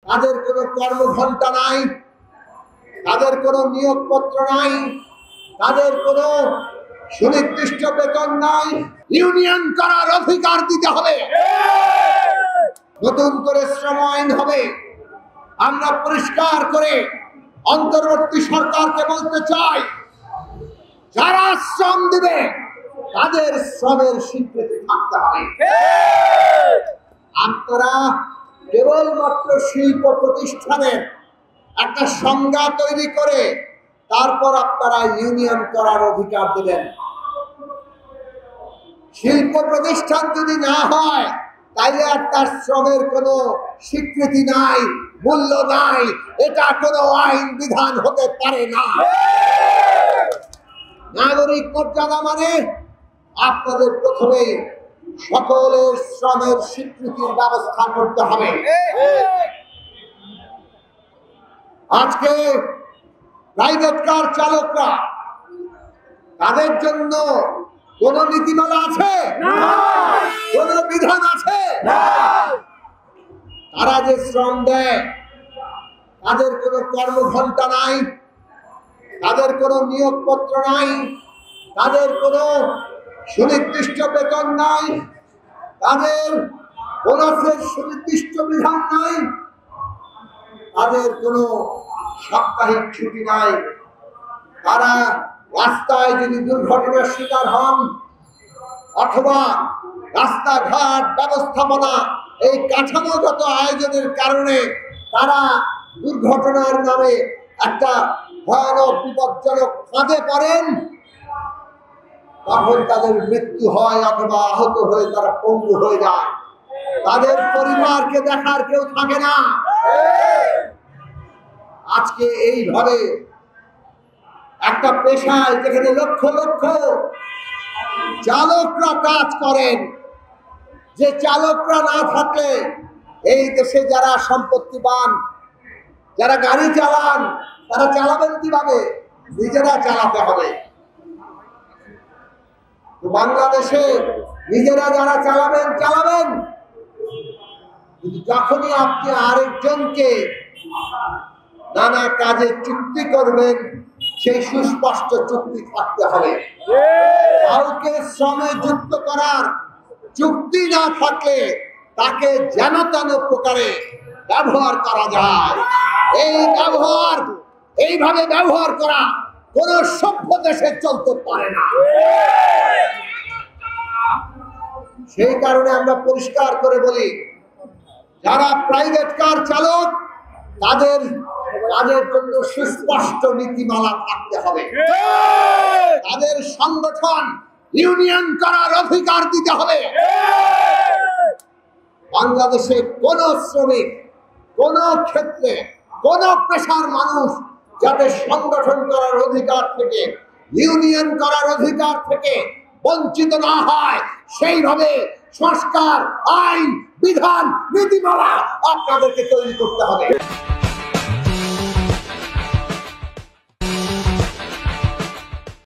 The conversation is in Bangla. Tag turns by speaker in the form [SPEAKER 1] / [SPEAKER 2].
[SPEAKER 1] তাদের কোনো কর্মঘণ্টা নাই, তাদের কোনো নিয়োগপত্র নাই, তাদের কোনো সুনির্দিষ্ট বেতন নাই। ইউনিয়ন করার অধিকার দিতে হবে। নতুন করে শ্রম আইন হবে। আমরা পরিষ্কার করে অন্তর্বর্তী সরকারকে বলতে চাই, যারা শ্রম দিবে তাদের শ্রমের স্বীকৃতি থাকতে হবে। আপনারা কেবলমাত্র শিল্প প্রতিষ্ঠানের একটা সংজ্ঞা তৈরি করে তারপর আপনারা ইউনিয়ন করার অধিকার দিবেন। শিল্প প্রতিষ্ঠান যদি না হয় তাইলে আর তার শ্রমের কোনো স্বীকৃতি নাই, মূল্য নাই। এটা কোনো আইন বিধান হতে পারে না। নাগরিক মর্যাদা মানে আপনাদের প্রথমে সকলের শ্রমের স্বীকৃতির ব্যবস্থা করতে হবে। আজকে প্রাইভেট কার চালকরা, তাদের জন্য কোন নীতিমালা আছে? কোন বিধান আছে? তারা যে শ্রম দেয় তাদের কোনো কর্মঘণ্টা নাই, তাদের কোনো নিয়োগপত্র নাই, তাদের কোনো সুনির্দিষ্ট বেতন নাই, তাদের বোনাসের সুনির্দিষ্ট বিধান নাই, তাদের কোনো সাপ্তাহিক ছুটি নাই। তারা রাস্তায় যদি দুর্ঘটনার শিকার হন অথবা রাস্তাঘাট ব্যবস্থাপনা এই কাঠামোগত আয়োজনের কারণে তারা দুর্ঘটনার নামে একটা ভয়ানক বিপজ্জনক ফাঁদে পড়েন, তখন তাদের মৃত্যু হয় অথবা আহত হয়ে তারা পঙ্গু হয়ে যায়। তাদের পরিবারকে দেখার কেউ থাকে না। আজকে এইভাবে একটা পেশায় যেখানে লক্ষ লক্ষ চালকরা কাজ করেন, যে চালকরা না থাকলে এই দেশে যারা সম্পত্তিবান, যারা গাড়ি চালান, তারা চালাবেন কিভাবে? নিজেরা চালাতে হবে। বাংলাদেশে নিজেরা যারা চালাবেন, কিন্তু যখনই আপনি আরেকজনকে নানা কাজে চুক্তি করবেন, সেই সুস্পষ্ট চুক্তি থাকতে হবে। কাউকে শ্রমে যুক্ত করার চুক্তি না থাকলে তাকে যেন তেন প্রকারে ব্যবহার করা যায়। এইভাবে ব্যবহার করা কোন সভ্য দেশে চলতে পারে না। সেই কারণে আমরা পরিষ্কার করে বলি, যারা প্রাইভেট কার চালক তাদের জন্য সুস্পষ্ট নীতিমালা থাকতে হবে। তাদের সংগঠন ইউনিয়ন করার অধিকার দিতে হবে। বাংলাদেশে কোন শ্রমিক, কোন ক্ষেত্রে, কোন পেশার মানুষ যাতে সংগঠন করার অধিকার থেকে, ইউনিয়ন করার অধিকার থেকে বঞ্চিত না হয়, সেইভাবে সংস্কার, আইন, বিধান, নীতিমালা আপনাদেরকে তৈরি করতে হবে।